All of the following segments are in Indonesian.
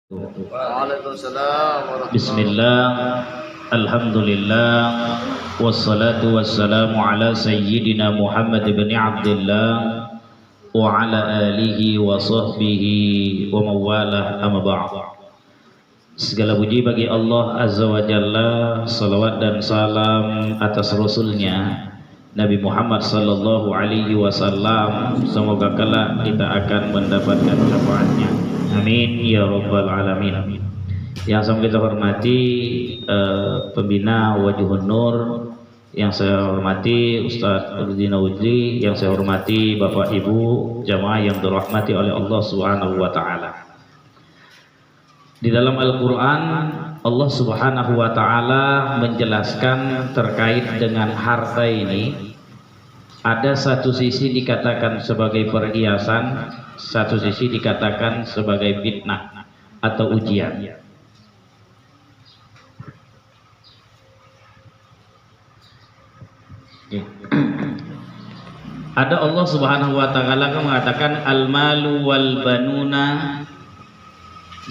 Waalaikumsalam warahmatullahi Bismillah, Alhamdulillah, wassalatu wassalamu ala sayyidina Muhammad ibn Abdullah wa ala alihi wa sahbihi wa mawalah amma ba'd. Segala puji bagi Allah Azza wa Jalla, salawat dan salam atas Rasulnya Nabi Muhammad sallallahu alaihi wasallam. Semoga kelak kita akan mendapatkan syafaatnya. Amin ya rabbal alamin. Yang sama kita hormati pembina Wajhun Nur, yang saya hormati Ustadz Rudina Udri, yang saya hormati Bapak Ibu jamaah yang dirahmati oleh Allah Subhanahu wa taala. Di dalam Al-Qur'an Allah Subhanahu wa taala menjelaskan terkait dengan harta ini. Ada satu sisi dikatakan sebagai perhiasan, satu sisi dikatakan sebagai fitnah atau ujian. Ada Allah Subhanahu wa taala yang mengatakan al-malu wal banuna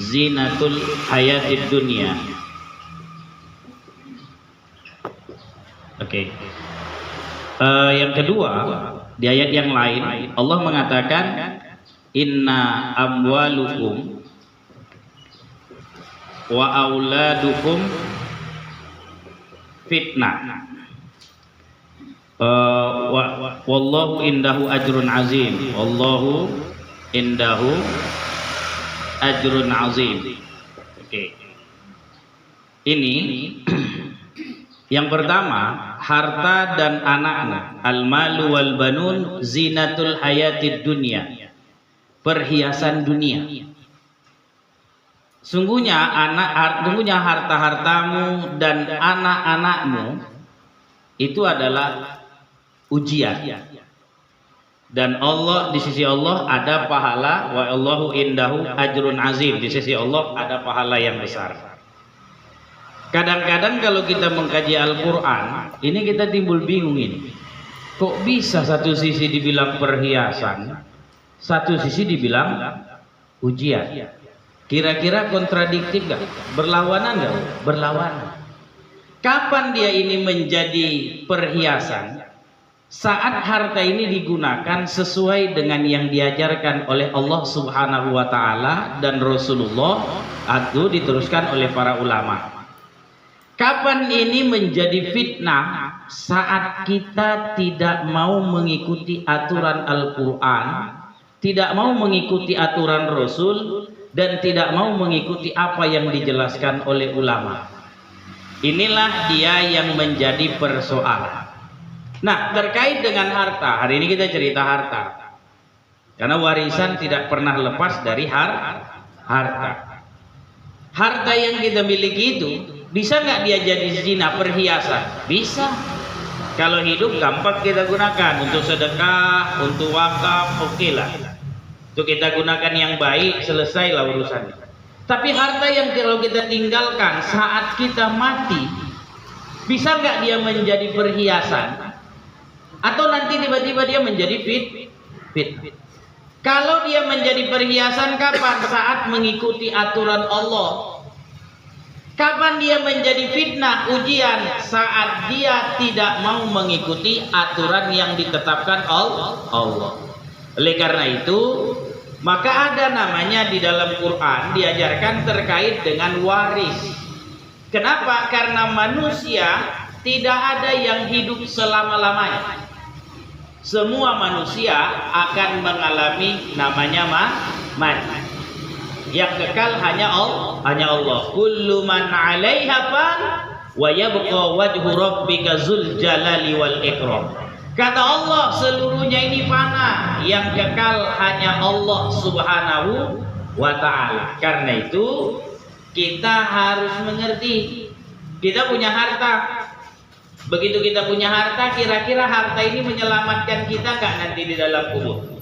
zinatul hayatid dunya. Oke. Yang kedua, di ayat yang lain Allah mengatakan inna amwalukum wa auladukum fitnah. Wallahu indahu ajrun azim. Wallahu indahu ajrun azim. Oke. Ini yang pertama, harta dan anaknya. Al-malu wal banun zinatul hayatid dunya. Perhiasan dunia. Sungguhnya harta-hartamu dan anak-anakmu itu adalah ujian. Dan Allah, di sisi Allah ada pahala, wa Allahu indahu ajrun azim. Di sisi Allah ada pahala yang besar. Kadang-kadang kalau kita mengkaji Al-Quran, ini kita timbul bingung ini. Kok bisa satu sisi dibilang perhiasan, satu sisi dibilang ujian? Kira-kira kontradiktif gak? Berlawanan gak? Berlawanan. Kapan dia ini menjadi perhiasan? Saat harta ini digunakan sesuai dengan yang diajarkan oleh Allah Subhanahu wa Ta'ala dan Rasulullah, atau diteruskan oleh para ulama. Kapan ini menjadi fitnah? Saat kita tidak mau mengikuti aturan Al-Quran, tidak mau mengikuti aturan Rasul, dan tidak mau mengikuti apa yang dijelaskan oleh ulama. Inilah dia yang menjadi persoalan. Nah, terkait dengan harta, hari ini kita cerita harta. Karena warisan tidak pernah lepas dari harta. Harta yang kita miliki itu, bisa nggak dia jadi zina, perhiasan? Bisa. Kalau hidup gampang kita gunakan untuk sedekah, untuk wakaf, oke lah. Untuk kita gunakan yang baik, selesailah urusannya. Tapi harta yang kalau kita tinggalkan saat kita mati, bisa nggak dia menjadi perhiasan? Atau nanti tiba-tiba dia menjadi fitnah? Kalau dia menjadi perhiasan kapan? Saat mengikuti aturan Allah. Kapan dia menjadi fitnah, ujian? Saat dia tidak mau mengikuti aturan yang ditetapkan Allah. Oleh karena itu, maka ada namanya di dalam Quran diajarkan terkait dengan waris. Kenapa? Karena manusia tidak ada yang hidup selama-lamanya. Semua manusia akan mengalami namanya mati. Yang kekal hanya Allah. Kullu man 'alaiha fan wa yabqa wajhu rabbika dzul jalali wal ikram. Kata Allah, seluruhnya ini fana, yang kekal hanya Allah Subhanahu wa taala. Karena itu kita harus mengerti, kita punya harta. Begitu kita punya harta, kira-kira harta ini menyelamatkan kita enggak nanti di dalam kubur?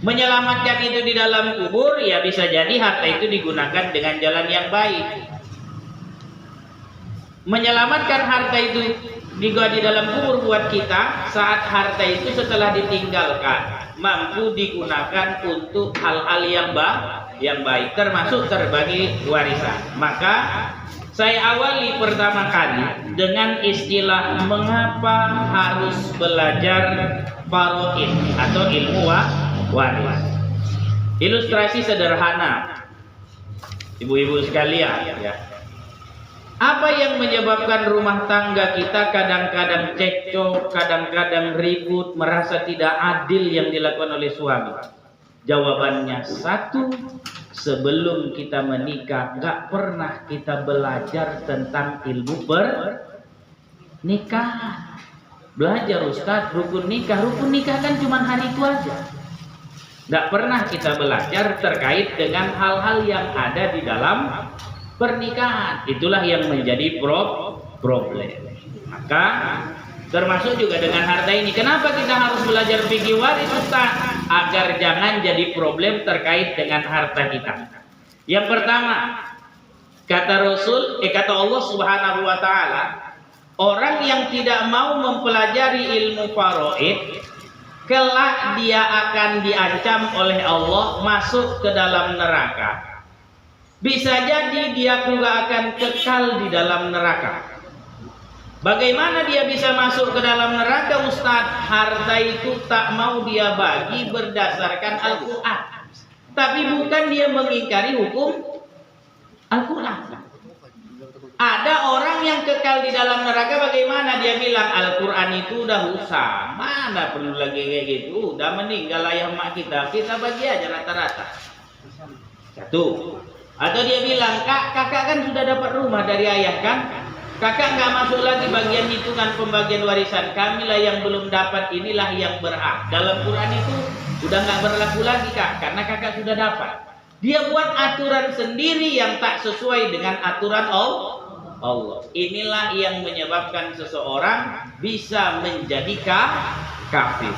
Menyelamatkan itu di dalam kubur, ya bisa jadi harta itu digunakan dengan jalan yang baik. Menyelamatkan harta itu di dalam kubur buat kita saat harta itu setelah ditinggalkan mampu digunakan untuk hal-hal yang yang baik, termasuk terbagi warisan. Maka saya awali pertama kali dengan istilah mengapa harus belajar faraid atau ilmu waris. Ilustrasi sederhana, ibu-ibu sekalian, ya. Apa yang menyebabkan rumah tangga kita kadang-kadang cekcok, kadang-kadang ribut, merasa tidak adil yang dilakukan oleh suami? Jawabannya satu, sebelum kita menikah gak pernah kita belajar tentang ilmu pernikahan. Belajar Ustadz rukun nikah kan cuma hari itu aja. Gak pernah kita belajar terkait dengan hal-hal yang ada di dalam pernikahan. Itulah yang menjadi problem. Maka termasuk juga dengan harta ini. Kenapa kita harus belajar fikih waris, Ustaz? Agar jangan jadi problem terkait dengan harta kita. Yang pertama, kata Allah Subhanahu wa taala, orang yang tidak mau mempelajari ilmu faraid, kelak dia akan diancam oleh Allah masuk ke dalam neraka. Bisa jadi dia juga akan kekal di dalam neraka. Bagaimana dia bisa masuk ke dalam neraka, Ustadz? Harta itu tak mau dia bagi berdasarkan Al-Quran. Tapi bukan dia mengingkari hukum Al-Quran. Ada orang yang kekal di dalam neraka, bagaimana dia bilang Al-Quran itu udah usah, mana perlu lagi kayak gitu, udah meninggal ayah mak kita bagi aja rata-rata. Satu. Atau dia bilang, kakak kan sudah dapat rumah dari ayah kan? Kakak nggak masuk lagi bagian hitungan pembagian warisan. Kamilah yang belum dapat, inilah yang berhak. Dalam Quran itu udah nggak berlaku lagi kak, karena kakak sudah dapat. Dia buat aturan sendiri yang tak sesuai dengan aturan Allah. Inilah yang menyebabkan seseorang bisa menjadi kafir.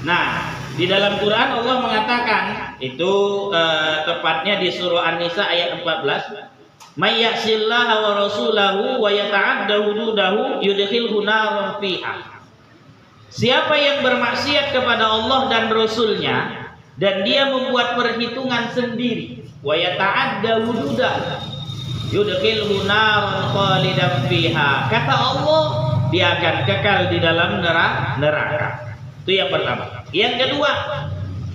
Nah, di dalam Quran Allah mengatakan itu tepatnya di surah An-Nisa ayat 14, "May ya'sillaha wa rasulahu wa yata'adda hududahu yudkhilhu naran fiha." Siapa yang bermaksiat kepada Allah dan Rasulnya dan dia membuat perhitungan sendiri, wa yata'adda hududahu yudkhilhu naran khalidan fiha, kata Allah dia akan kekal di dalam neraka. Itu yang pertama. Yang kedua,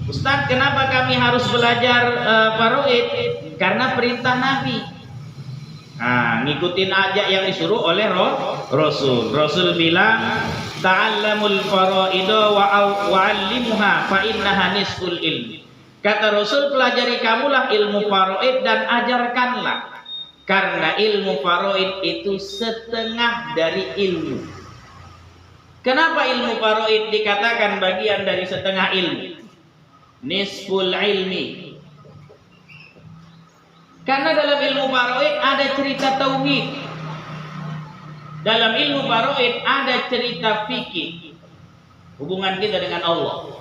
Ustaz, kenapa kami harus belajar faraid? Karena perintah Nabi. Nah, ngikutin aja yang disuruh oleh Rasul. Rasul bilang, "Ta'allamul faraida wa 'allimuha fa innaha nisful ilmi." Kata Rasul, pelajari kamulah ilmu faraid dan ajarkanlah. Karena ilmu faraid itu setengah dari ilmu. Kenapa ilmu faraid dikatakan bagian dari setengah ilmu? Nisful ilmi. Karena dalam ilmu faraid ada cerita tauhid. Dalam ilmu faraid ada cerita fikih. Hubungan kita dengan Allah.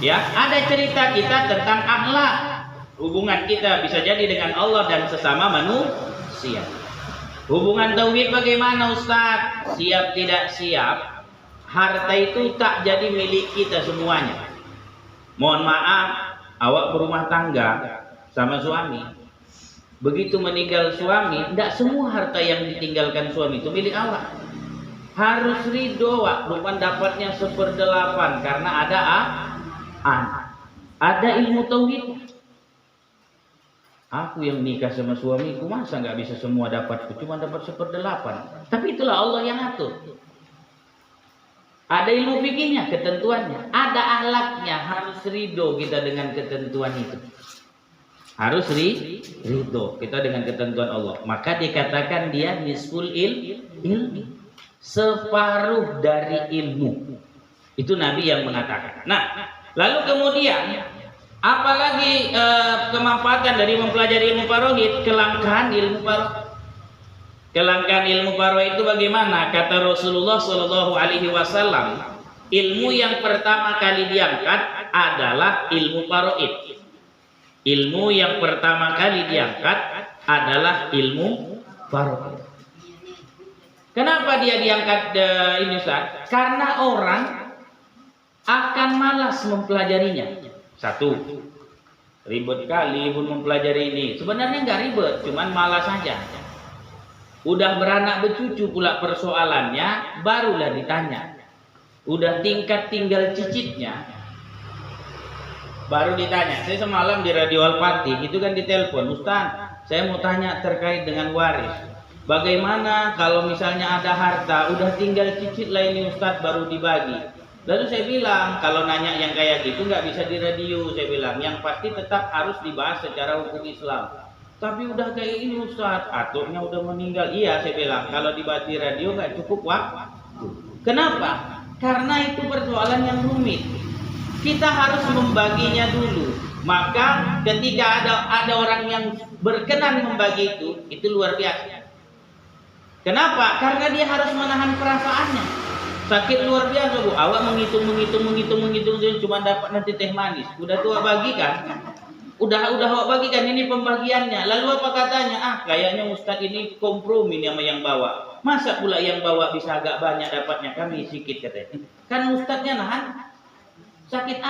Ya, ada cerita kita tentang akhlak. Hubungan kita bisa jadi dengan Allah dan sesama manusia. Hubungan tauhid bagaimana, Ustaz? Siap tidak siap, harta itu tak jadi milik kita semuanya. Mohon maaf, awak berumah tangga sama suami. Begitu meninggal suami, tidak semua harta yang ditinggalkan suami itu milik awak. Harus ridho, wak. Bukan dapatnya 1/8 karena ada ada ilmu tauhid. Aku yang nikah sama suamiku, masa nggak bisa semua dapatku, cuma dapat 1/8. Tapi itulah Allah yang atur. Ada ilmu fikihnya, ketentuannya. Ada ahlaknya, harus ridho kita dengan ketentuan itu. Harus ridho kita dengan ketentuan Allah. Maka dikatakan dia nisful ilmi. Separuh dari ilmu. Itu Nabi yang mengatakan. Nah, lalu kemudian apalagi kemanfaatan dari mempelajari ilmu faraid? Kelangkaan ilmu faraid. Kelangkaan ilmu faraid itu bagaimana? Kata Rasulullah Shallallahu Alaihi Wasallam, ilmu yang pertama kali diangkat adalah ilmu faraid. Ilmu yang pertama kali diangkat adalah ilmu faraid. Kenapa dia diangkat ini, Ustaz? Karena orang akan malas mempelajarinya. Satu. Ribet kali pun mempelajari ini. Sebenarnya nggak ribet, cuman malas saja. Udah beranak bercucu pula persoalannya, barulah ditanya. Udah tingkat tinggal cicitnya, baru ditanya. Saya semalam di Radio Al-Fatih, itu kan ditelepon, Ustaz, saya mau tanya terkait dengan waris. Bagaimana kalau misalnya ada harta, udah tinggal cicit lah ini Ustaz, baru dibagi. Lalu saya bilang, kalau nanya yang kayak gitu nggak bisa di radio. Saya bilang, yang pasti tetap harus dibahas secara hukum Islam. Tapi udah kayak ini Ustaz, aturnya udah meninggal. Iya, saya bilang, kalau dibahas di radio nggak cukup waktu. Kenapa? Karena itu persoalan yang rumit. Kita harus membaginya dulu. Maka ketika ada orang yang berkenan membagi itu luar biasa. Kenapa? Karena dia harus menahan perasaannya. Sakit luar biasa Bu, awak menghitung cuma dapat nanti teh manis. Udah tua bagikan, udah awak bagikan, ini pembagiannya. Lalu apa katanya? Kayaknya Ustadz ini kompromi sama yang bawa. Masa pula yang bawa bisa agak banyak dapatnya, kami sedikit katanya. Kan Ustadznya nahan sakit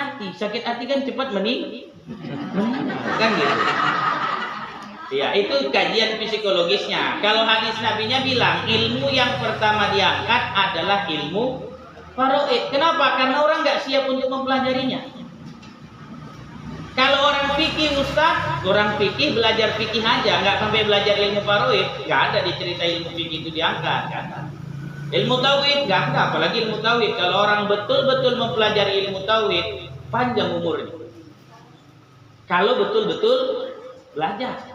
hati kan cepat meninggal, kan gitu. Ya, itu kajian psikologisnya. Kalau hadis Nabinya bilang ilmu yang pertama diangkat adalah ilmu faraid. Kenapa? Karena orang nggak siap untuk mempelajarinya. Kalau orang fikih Ustaz, orang fikih belajar fikih aja, nggak sampai belajar ilmu faraid, nggak ada dicerita ilmu fikih itu diangkat. Kan? Ilmu tauhid nggak ada, apalagi ilmu tauhid. Kalau orang betul-betul mempelajari ilmu tauhid, panjang umurnya. Kalau betul-betul belajar.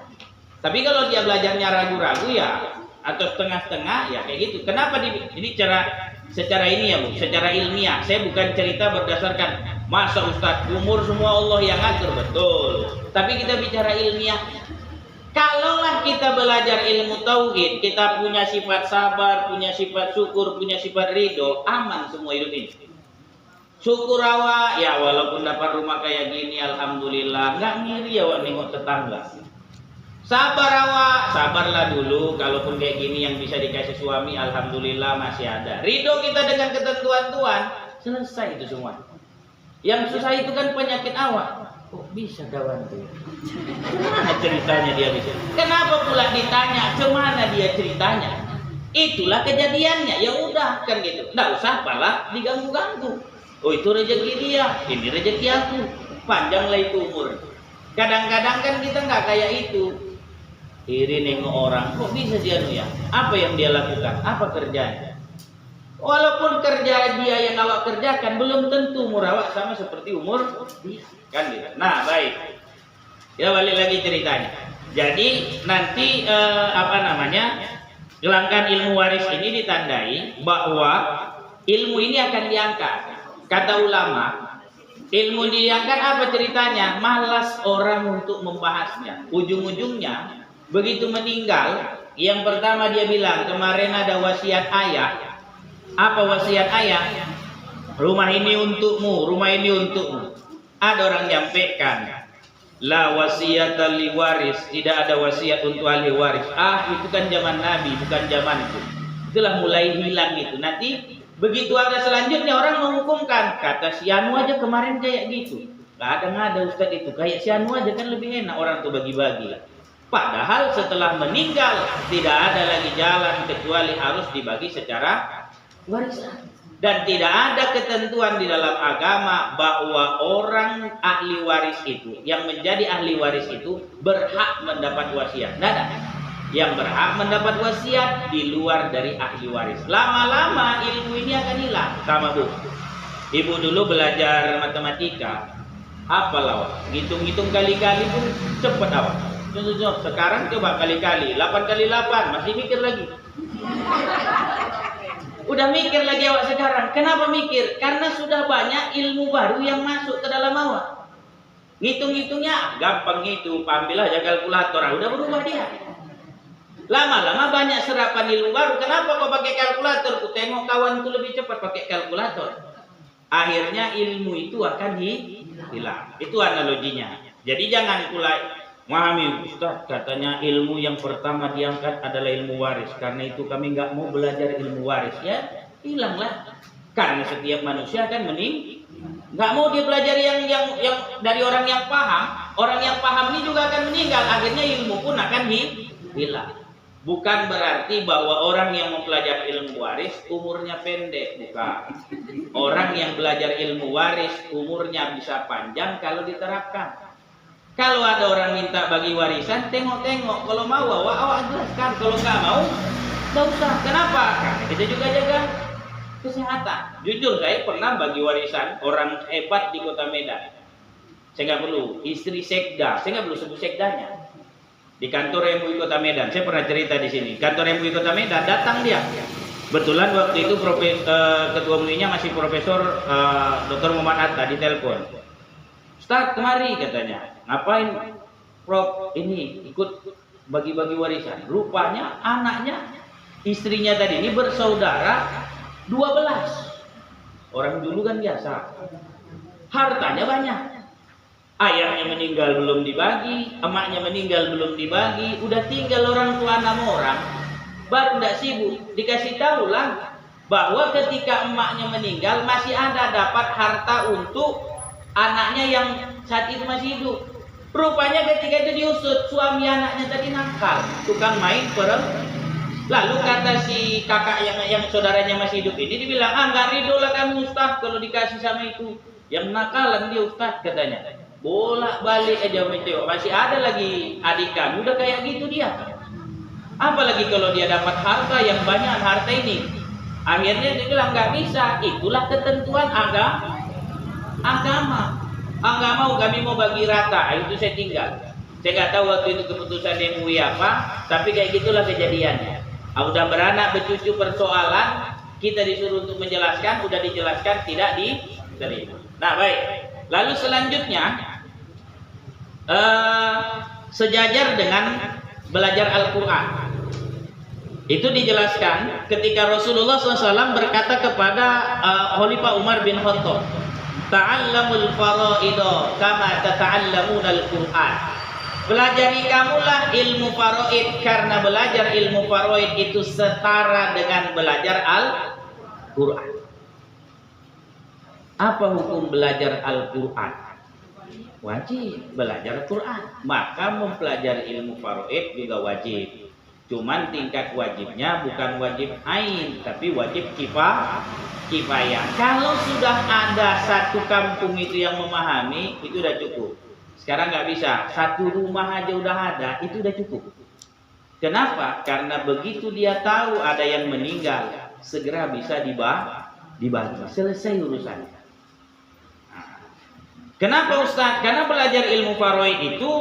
Tapi kalau dia belajarnya ragu-ragu ya, atau setengah-setengah ya kayak gitu. Kenapa ini secara ini ya Bu, secara ilmiah. Saya bukan cerita berdasarkan masa Ustadz umur semua Allah yang ngatur, betul. Tapi kita bicara ilmiah. Kalaulah kita belajar ilmu tauhid, kita punya sifat sabar, punya sifat syukur, punya sifat ridho, aman semua hidup ini. Syukur awak, ya walaupun dapat rumah kayak gini, alhamdulillah, nggak ngiri awak nengok tetangga. Sabar awak, sabarlah dulu. Kalaupun kayak gini yang bisa dikasih suami, alhamdulillah masih ada. Ridho kita dengan ketentuan Tuhan, selesai itu semua. Yang susah itu kan penyakit awak. Kok bisa kawan tuh? Gimana ceritanya dia bisa? Kenapa pula ditanya? Kemana dia ceritanya? Itulah kejadiannya. Ya udah kan gitu. Nggak usah pala diganggu-ganggu. Oh itu rezeki dia, ini rezeki aku. Panjanglah itu umur. Kadang-kadang kan kita nggak kayak itu. Iri nengok orang, kok bisa dia ya? Apa yang dia lakukan? Apa kerjanya? Walaupun kerja dia yang awak kerjakan, belum tentu umur awak sama seperti umur dia. Kan gitu. Nah baik, ya balik lagi ceritanya. Jadi nanti gelangkan ilmu waris ini ditandai bahwa ilmu ini akan diangkat. Kata ulama, ilmu diangkat apa ceritanya? Malas orang untuk membahasnya. Ujung-ujungnya begitu meninggal, yang pertama dia bilang, kemarin ada wasiat ayah. Apa wasiat ayah? Rumah ini untukmu, rumah ini untukmu. Ada orang nyampaikan, la wasiat li waris, tidak ada wasiat untuk ahli waris. Itu kan zaman Nabi, bukan zamanku. Itulah mulai hilang itu. Nanti begitu ada selanjutnya orang menghukumkan, kata si Anu aja kemarin kayak gitu. Gak ada Ustadz itu, kayak si Anu aja kan lebih enak orang tuh bagi-bagi lah. Padahal setelah meninggal tidak ada lagi jalan kecuali harus dibagi secara warisan. Dan tidak ada ketentuan di dalam agama bahwa orang ahli waris itu, yang menjadi ahli waris itu berhak mendapat wasiat. Tidak ada. Yang berhak mendapat wasiat di luar dari ahli waris. Lama-lama ilmu ini akan hilang. Sama Bu, Ibu dulu belajar matematika, hafal awak, ngitung-ngitung kali-kali pun cepat awak. Sekarang coba kali-kali 8 kali 8 masih mikir lagi. Udah mikir lagi awak sekarang. Kenapa mikir? Karena sudah banyak ilmu baru yang masuk ke dalam awak. Ngitung-ngitungnya gampang gitu, ambil aja kalkulator, udah berubah dia. Lama-lama banyak serapan ilmu baru. Kenapa kau pakai kalkulator? Ku tengok kawan itu lebih cepat pakai kalkulator. Akhirnya ilmu itu akan hilang. Itu analoginya. Jadi jangan pula memahami, Ustaz katanya ilmu yang pertama diangkat adalah ilmu waris. Karena itu kami nggak mau belajar ilmu waris. Ya hilanglah. Karena setiap manusia kan nggak mau dia belajar yang dari orang yang paham. Orang yang paham ini juga akan meninggal. Akhirnya ilmu pun akan hilang. Bukan berarti bahwa orang yang mempelajari ilmu waris umurnya pendek, bukan. Orang yang belajar ilmu waris umurnya bisa panjang kalau diterapkan. Kalau ada orang minta bagi warisan, tengok-tengok. Kalau mau awak jelaskan. Kalau nggak mau, nggak usah. Kenapa? Karena kita juga jaga kesehatan. Jujur saya pernah bagi warisan orang hebat di Kota Medan. Saya nggak perlu istri sekda, saya nggak perlu sebut sekdanya. Di kantor MUI Kota Medan, saya pernah cerita di sini. Kantor MUI Kota Medan datang dia. Betulan waktu itu ketua MUI-nya masih Profesor Dr. Muhammad Atta di telepon. Ustaz kemari katanya. Ngapain Prof ini ikut bagi-bagi warisan? Rupanya anaknya, istrinya tadi ini bersaudara 12. Orang dulu kan biasa. Hartanya banyak. Ayahnya meninggal belum dibagi, emaknya meninggal belum dibagi, udah tinggal orang tua 6 orang, baru tidak sibuk. Dikasih tahu lah bahwa ketika emaknya meninggal masih ada dapat harta untuk anaknya yang saat itu masih hidup. Rupanya ketika itu diusut, suami anaknya tadi nakal, tukang main perempuan. Lalu kata si kakak yang saudaranya masih hidup ini dibilang, nggak ridho lah kamu Ustaz kalau dikasih sama itu. Yang nakalan dia Ustaz katanya. Bolak-balik aja mencoba. Masih ada lagi adik kamu udah kayak gitu dia. Apalagi kalau dia dapat harta yang banyak harta ini. Akhirnya dia bilang nggak bisa. Itulah ketentuan agama. Nggak mau, kami mau bagi rata. Itu saya tinggal. Saya nggak tahu waktu itu keputusan MUI apa. Tapi kayak gitulah kejadiannya. Udah beranak bercucu persoalan. Kita disuruh untuk menjelaskan. Udah dijelaskan tidak diterima. Nah baik. Lalu selanjutnya sejajar dengan belajar Al-Quran. Itu dijelaskan ketika Rasulullah SAW berkata kepada Khalifah Umar bin Khattab, "Ta'allamul faraido kama tata'allamunal Quran." Pelajari kamulah ilmu faraid karena belajar ilmu faraid itu setara dengan belajar Al-Quran. Apa hukum belajar Al-Quran? Wajib belajar Al-Quran. Maka mempelajari ilmu faraid juga wajib. Cuman tingkat wajibnya bukan wajib ain, tapi wajib kifayah. Kalau sudah ada satu kampung itu yang memahami, itu udah cukup. Sekarang nggak bisa. Satu rumah aja udah ada, itu udah cukup. Kenapa? Karena begitu dia tahu ada yang meninggal, segera bisa dibantu. Selesai urusannya. Kenapa Ustaz? Karena belajar ilmu faraid itu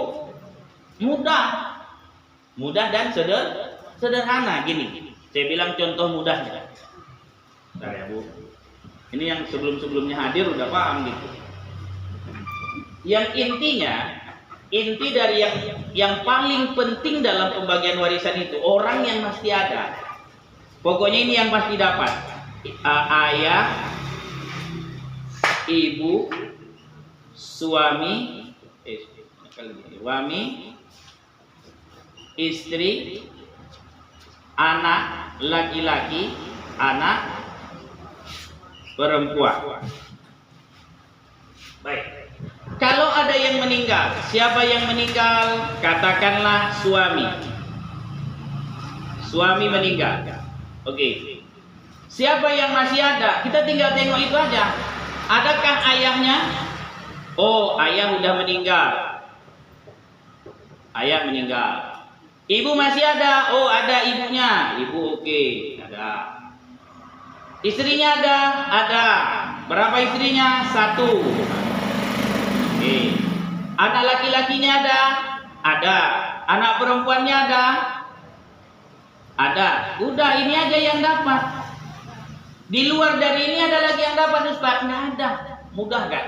mudah dan sederhana. Gini, saya bilang contoh mudahnya. Bentar ya Bu. Ini yang sebelum-sebelumnya hadir udah paham gitu. Yang inti dari yang paling penting dalam pembagian warisan itu orang yang mesti ada. Pokoknya ini yang pasti dapat. Ayah, ibu, suami, istri, anak laki-laki, anak perempuan. Baik. Kalau ada yang meninggal, siapa yang meninggal? Katakanlah suami. Suami meninggal. Oke. Siapa yang masih ada? Kita tinggal tengok itu aja. Adakah ayahnya? Oh, ayah udah meninggal. Ayah meninggal. Ibu masih ada? Oh, ada ibunya. Ibu oke, ada. Istrinya ada? Ada. Berapa istrinya? 1. Oke. Anak laki-lakinya ada? Ada. Anak perempuannya ada? Ada. Udah, ini aja yang dapat. Di luar dari ini ada lagi yang dapat Ustaz? Nggak ada. Mudah kan?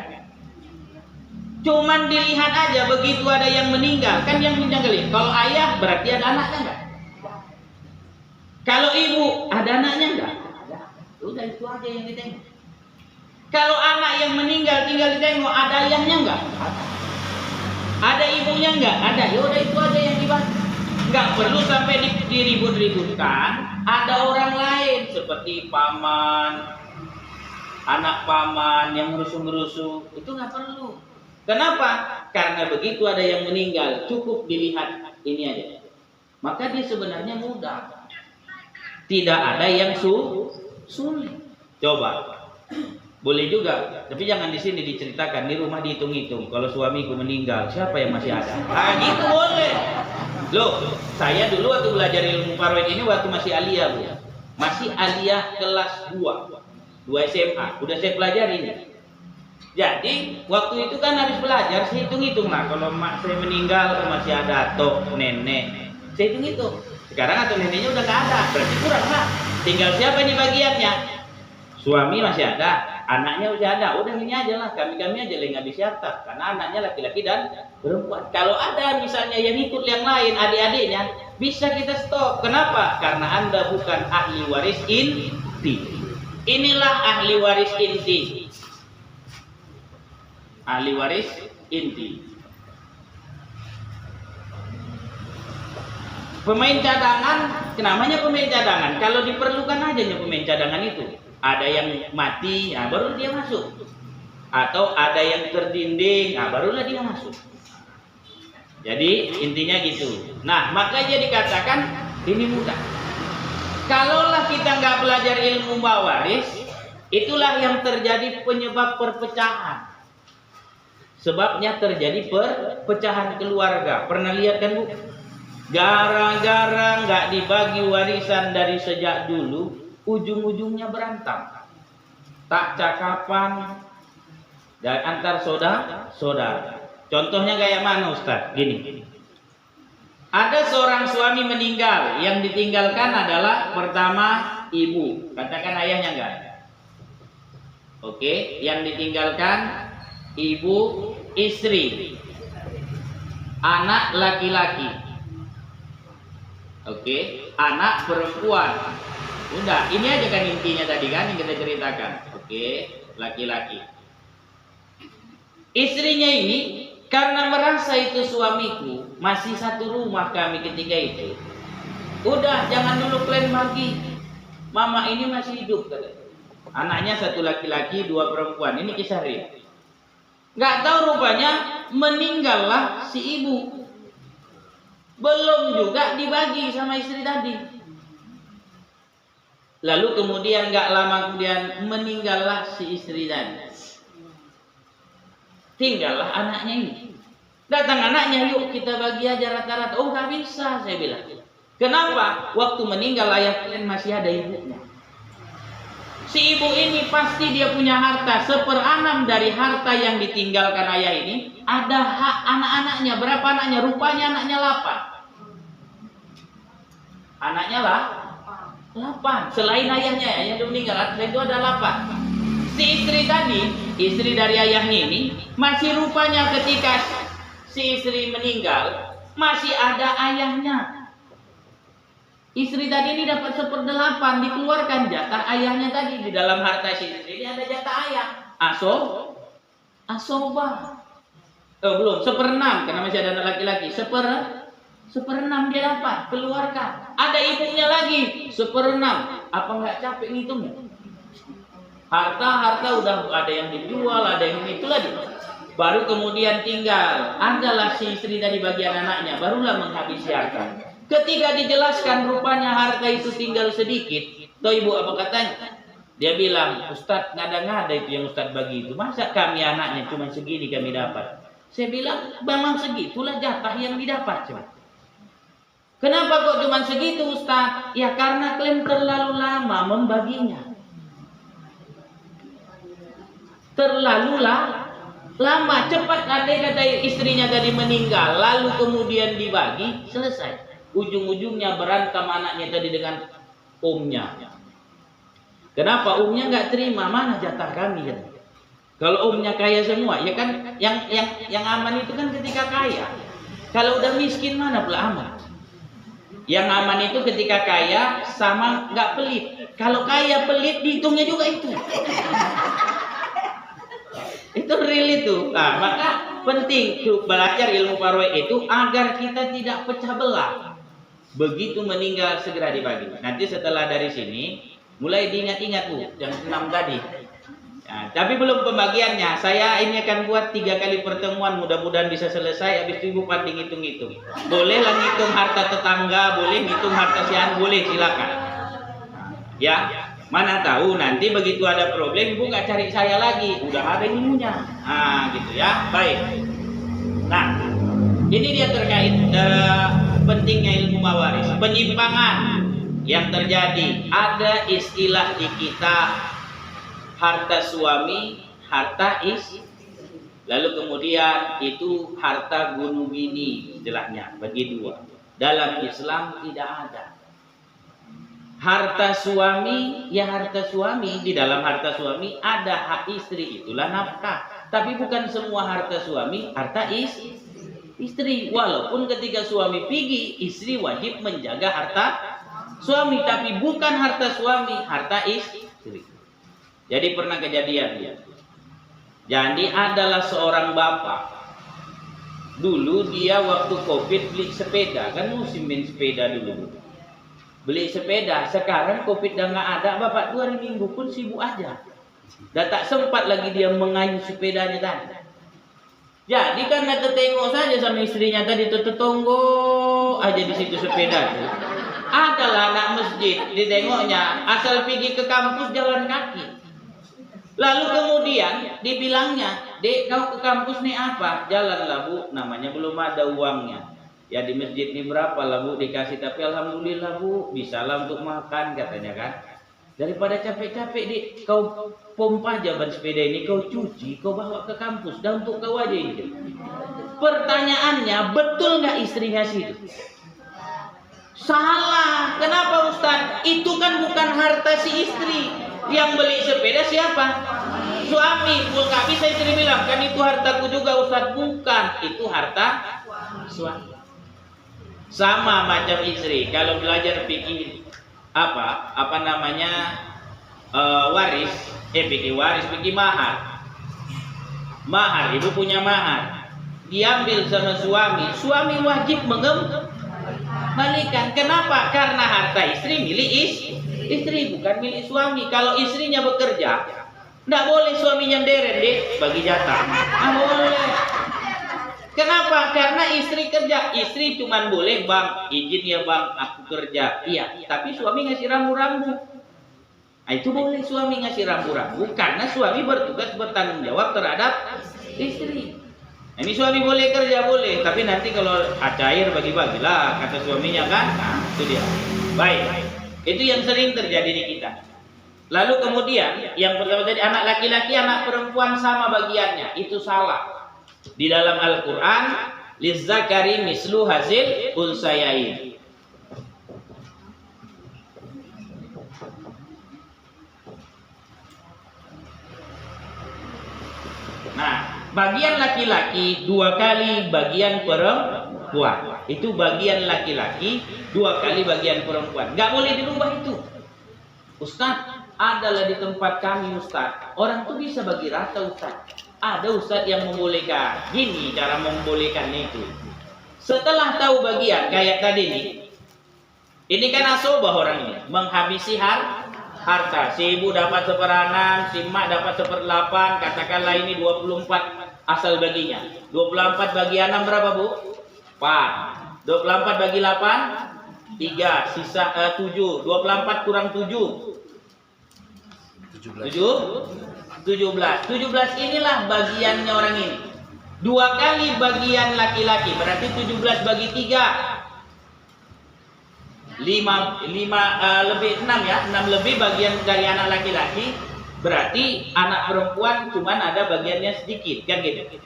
Cuman dilihat aja begitu ada yang meninggal, kan yang meninggal. Kalau ayah berarti ada anaknya enggak? Kalau ibu ada anaknya enggak? Ada. Udah itu aja yang ditengok. Kalau anak yang meninggal tinggal ditengok, ada ayahnya enggak? Ada. Ada ibunya enggak? Ada. Ya udah itu aja yang dibahas. Enggak perlu sampai diribut-ributkan. Ada orang lain seperti paman, anak paman yang ngerusuh-ngerusuh, itu enggak perlu. Kenapa? Karena begitu ada yang meninggal, cukup dilihat ini aja. Maka dia sebenarnya mudah. Tidak ada yang sulit. Coba. Boleh juga, tapi jangan di sini diceritakan, di rumah dihitung-hitung. Kalau suamiku meninggal, siapa yang masih ada? Ah, gitu boleh. Loh, saya dulu waktu belajar ilmu farwid ini waktu masih aliyah, Bu. Masih aliyah kelas 2 SMA. Udah saya pelajari. Jadi waktu itu kan harus belajar, saya hitung-hitung lah. Kalau mak saya meninggal masih ada atau nenek, saya hitung-hitung. Sekarang atau neneknya udah gak ada, berarti kurang lah. Tinggal siapa ini bagiannya? Suami masih ada, anaknya udah ada. Udah ini aja lah, kami aja yang nggak bisa atas, karena anaknya laki-laki dan perempuan. Kalau ada misalnya yang ikut yang lain, adik-adiknya, bisa kita stop. Kenapa? Karena Anda bukan ahli waris inti. Inilah ahli waris inti. Ahli waris inti. Pemain cadangan, namanya pemain cadangan. Kalau diperlukan aja pemain cadangan itu. Ada yang mati, nah baru dia masuk. Atau ada yang terdinding, nah barulah dia masuk. Jadi intinya gitu. Nah makanya dikatakan ini mudah. Kalaulah kita nggak belajar ilmu waris, itulah yang terjadi penyebab perpecahan. Sebabnya terjadi perpecahan keluarga. Pernah lihat kan Bu? Gara-gara nggak dibagi warisan dari sejak dulu, ujung-ujungnya berantem. Tak cakapan dan antar saudara. Contohnya kayak mana Ustaz? Gini. Ada seorang suami meninggal, yang ditinggalkan adalah pertama ibu. Katakan ayahnya enggak. Oke, yang ditinggalkan ibu, istri, anak laki-laki, oke, anak perempuan. Udah, ini aja kan intinya tadi kan yang kita ceritakan. Oke, laki-laki. Istrinya ini karena merasa itu suamiku, masih satu rumah kami ketika itu. Udah, jangan dulu klaim lagi. Mama ini masih hidup katanya. Anaknya satu laki-laki, 2 perempuan. Ini kisah real. Nggak tahu rupanya meninggallah si ibu. Belum juga dibagi sama istri tadi. Lalu kemudian nggak lama kemudian meninggallah si istri tadi. Tinggallah anaknya ini. Datang anaknya, yuk kita bagi aja rata-rata. Oh nggak bisa, saya bilang. Kenapa? Waktu meninggal ayah kalian masih ada ibunya. Si ibu ini pasti dia punya harta 1/6 dari harta yang ditinggalkan ayah ini. Ada hak anak-anaknya. Berapa anaknya? Rupanya anaknya 8. Anaknya lah 8. Selain ayahnya yang meninggal, itu ada 8. Si istri tadi, istri dari ayahnya ini, masih rupanya ketika si istri meninggal, masih ada ayahnya. Istri tadi ini dapat 1/8, dikeluarkan jatah ayahnya tadi. Di dalam harta si istri ini ada jatah ayah. Asobah. Belum, 1/6, karena masih ada anak laki-laki. 1/6 dia dapat, keluarkan. Ada ibunya lagi, 1/6. Apa nggak capek ngitungnya? Harta udah ada yang dijual, ada yang itu lagi. Baru kemudian tinggal, adalah si istri tadi bagian anaknya, barulah menghabisi harta. Ketika dijelaskan rupanya harta itu tinggal sedikit, toh ibu apa katanya? Dia bilang, Ustadz ngada-ngada itu yang Ustadz bagi itu. Masa kami anaknya cuma segini kami dapat? Saya bilang, memang segitulah jatah yang didapat. Coba. Kenapa kok cuma segitu Ustadz? Ya karena klaim terlalu lama membaginya. Terlalu lama, cepat kata istrinya tadi meninggal, lalu kemudian dibagi, selesai. Ujung-ujungnya berantem anaknya tadi dengan omnya. Kenapa omnya nggak terima? Mana jatah kami ya? Kalau omnya kaya semua, ya kan? Yang aman itu kan ketika kaya. Kalau udah miskin mana pula aman? Yang aman itu ketika kaya sama nggak pelit. Kalau kaya pelit dihitungnya juga itu. Itu real itu. Nah, maka penting belajar ilmu farwid itu agar kita tidak pecah belah. Begitu meninggal segera dibagi. Nanti setelah dari sini mulai diingat-ingat Bu, yang 6 tadi. Nah, tapi belum pembagiannya. Saya ini akan buat 3 kali pertemuan, mudah-mudahan bisa selesai. Habis itu Ibu panding hitung-hitung. Bolehlah ngitung harta tetangga, boleh ngitung harta sian, boleh, silakan. Ya, mana tahu nanti begitu ada problem Ibu nggak cari saya lagi, udah ada ilmunya. Nah, gitu ya. Baik. Nah, ini dia terkait pentingnya ilmu mawaris. Penyimpangan yang terjadi, ada istilah di kita harta suami, harta lalu kemudian itu harta gunung bini, istilahnya bagi dua. Dalam Islam tidak ada. Harta suami, ya harta suami, di dalam harta suami ada hak istri, itulah nafkah. Tapi bukan semua harta suami, harta istri. Walaupun ketika suami pergi, istri wajib menjaga harta suami, tapi bukan harta suami, harta istri. Jadi pernah kejadian ya. Jadi adalah seorang bapak. Dulu dia waktu Covid beli sepeda, kan musim main sepeda dulu. Beli sepeda, sekarang Covid udah nggak ada, bapak 2 hari minggu pun sibuk aja. Dan tak sempat lagi dia mengayuh sepedanya tadi. Jadi karena ketengok saja sama istrinya tadi tetonggo aja di situ sepeda. Adalah anak masjid, ditengoknya asal pergi ke kampus jalan kaki. Lalu kemudian dibilangnya, "Dek, kau ke kampus nih apa?" "Jalanlah Bu, namanya belum ada uangnya." "Ya di masjid nih berapa lah Bu?" Dikasih, "Tapi alhamdulillah Bu, bisalah untuk makan," katanya kan. "Daripada capek-capek Dek, kau pompa aja ban sepeda ini, kau cuci, kau bawa ke kampus, dan untuk kau aja ini." Pertanyaannya, betul nggak istri ngasih itu? Salah. Kenapa Ustaz? Itu kan bukan harta si istri. Yang beli sepeda siapa? Suami. Nggak bisa istri bilang, "Kan itu hartaku juga Ustaz." Bukan, itu harta suami. Sama macam istri. Kalau belajar fikih apa namanya waris, fikih waris, fikih mahar. Mahar, ibu punya mahar, diambil sama suami. Suami wajib mengembalikan. Kenapa? Karena harta istri milik istri, bukan milik suami. Kalau istrinya bekerja, tidak boleh suaminya deret deh bagi jatah. Nggak boleh. Kenapa? Karena istri kerja. Istri cuman boleh, "Bang, izin ya Bang, aku kerja." Iya, tapi suami ngasih rambu-rambu. Nah, itu boleh suami ngasih rambu-rambu karena suami bertugas bertanggung jawab terhadap istri. Nah, ini suami boleh kerja, boleh, tapi nanti kalau cair bagi-bagilah, kata suaminya kan. Nah, itu dia. Baik. Itu yang sering terjadi di kita. Lalu kemudian yang pertama tadi, anak laki-laki, anak perempuan sama bagiannya. Itu salah. Di dalam Al-Quran, lizzakari mislu hazil unsayain. Nah, bagian laki-laki 2 kali bagian perempuan. Itu bagian laki-laki 2 kali bagian perempuan. Nggak boleh dirubah itu. Ustaz, adalah di tempat kami Ustaz, orang tuh bisa bagi rata Ustaz. Ada Ustaz yang membolehkan. Gini cara membolehkannya itu. Setelah tahu bagian kayak tadi nih, ini kan asobah orang ini, menghabisi harta. Si ibu dapat 1/6, si emak dapat 1/8, katakanlah ini 24 asal baginya. 24 bagi 6 berapa Bu? 4. 24 bagi 8 3, sisa 7. 24 kurang 7 17 inilah bagiannya orang ini. 2 kali bagian laki-laki berarti 17 bagi 3 5 lebih 6 ya, 6 lebih bagian dari anak laki-laki, berarti anak perempuan cuman ada bagiannya sedikit kan gitu.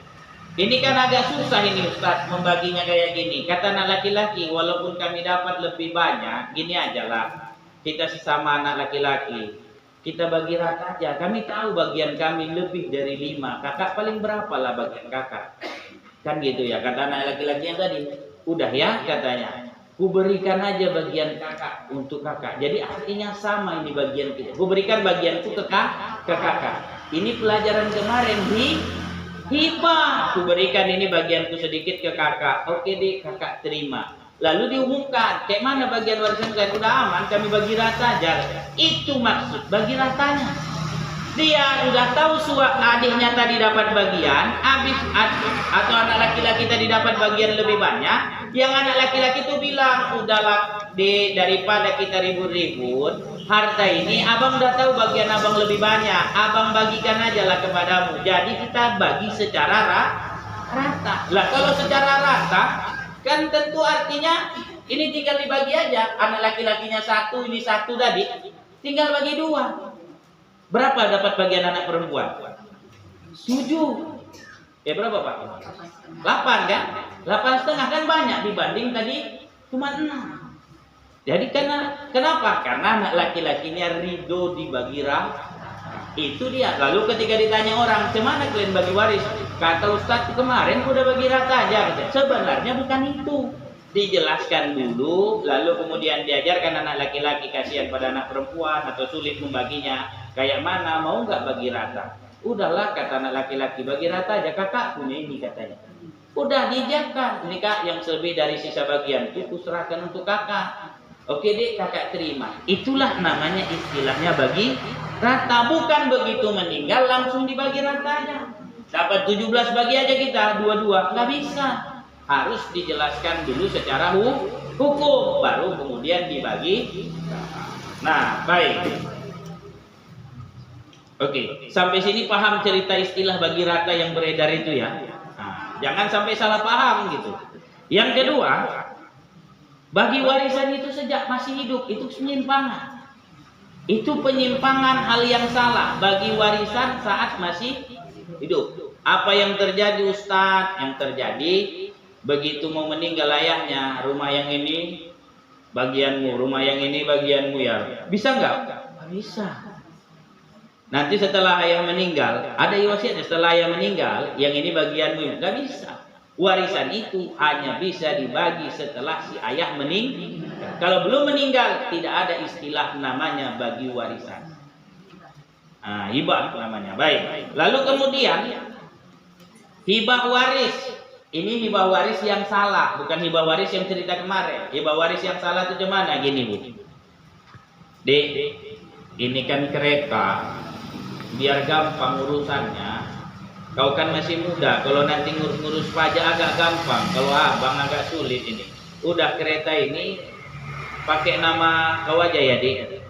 Ini kan agak susah ini Ustaz membaginya kayak gini. Kata anak laki-laki, walaupun kami dapat lebih banyak, gini aja lah, kita sesama anak laki-laki, kita bagi rata aja. Kami tahu bagian kami lebih dari 5, kakak paling berapa lah bagian kakak, kan gitu ya. Kata anak laki-laki yang tadi, udah ya katanya, ku berikan aja bagian kakak untuk kakak. Jadi artinya sama ini bagian kita. Ku berikan bagianku ke kakak. Ini pelajaran kemarin hibah. Ku berikan ini bagianku sedikit ke kakak. Oke deh, kakak terima. Lalu diumumkan, kayak mana bagian warisan kalian? Udah aman, kami bagi rata aja. Itu maksud bagi ratanya. Dia udah tahu adiknya tadi dapat bagian, atau anak laki-laki tadi dapat bagian lebih banyak. Yang anak laki-laki itu bilang, udahlah daripada kita ribut-ribut, harta ini abang udah tahu bagian abang lebih banyak, abang bagikan aja lah kepadamu. Jadi kita bagi secara rata. Lah kalau secara rata, kan tentu artinya ini tinggal dibagi aja. Anak laki-lakinya satu, ini satu tadi, tinggal bagi dua. Berapa dapat bagian anak perempuan? 7. Ya berapa Pak? 8 kan? 8,5 kan banyak dibanding tadi cuma 6. Jadi kenapa? Karena anak laki-lakinya ridho dibagi rata. Itu dia. Lalu ketika ditanya orang, "Kemana kalian bagi waris?" Kata Ustadz, "Kemarin udah bagi rata aja." Sebenarnya bukan itu. Dijelaskan dulu, lalu kemudian diajarkan anak laki-laki, kasihan pada anak perempuan atau sulit membaginya. Kayak mana, mau nggak bagi rata? Udahlah, kata anak laki-laki, bagi rata aja, kakak punya ini katanya. Udah diizinkan, ini kak yang lebih dari sisa bagian itu kuserahkan untuk kakak. Oke dek, kakak terima. Itulah namanya istilahnya bagi rata. Bukan begitu meninggal langsung dibagi ratanya. Dapat 17 bagi aja kita, dua-dua, nggak bisa. Harus dijelaskan dulu secara hukum, baru kemudian dibagi. Nah, baik. Oke, sampai sini paham cerita istilah bagi rata yang beredar itu ya. Nah, jangan sampai salah paham gitu. Yang kedua, bagi warisan itu sejak masih hidup itu penyimpangan. Itu penyimpangan hal yang salah bagi warisan saat masih hidup. Apa yang terjadi Ustadz? Yang terjadi begitu mau meninggal ayahnya, rumah yang ini bagianmu, rumah yang ini bagianmu ya. Bisa nggak? Nggak bisa. Nanti setelah ayah meninggal, ada wasiatnya setelah ayah meninggal, yang ini bagianmu. Nggak bisa. Warisan itu hanya bisa dibagi setelah si ayah meninggal. Kalau belum meninggal, tidak ada istilah namanya bagi warisan. Nah, hibah namanya. Baik. Lalu kemudian hibah waris. Ini hibah waris yang salah, bukan hibah waris yang cerita kemarin. Hibah waris yang salah itu gimana? Gini Bu, Dek, ini kan kereta, biar gampang urusannya. Kau kan masih muda, kalau nanti ngurus pajak agak gampang. Kalau abang agak sulit ini. Udah kereta ini pakai nama kau aja ya Dek.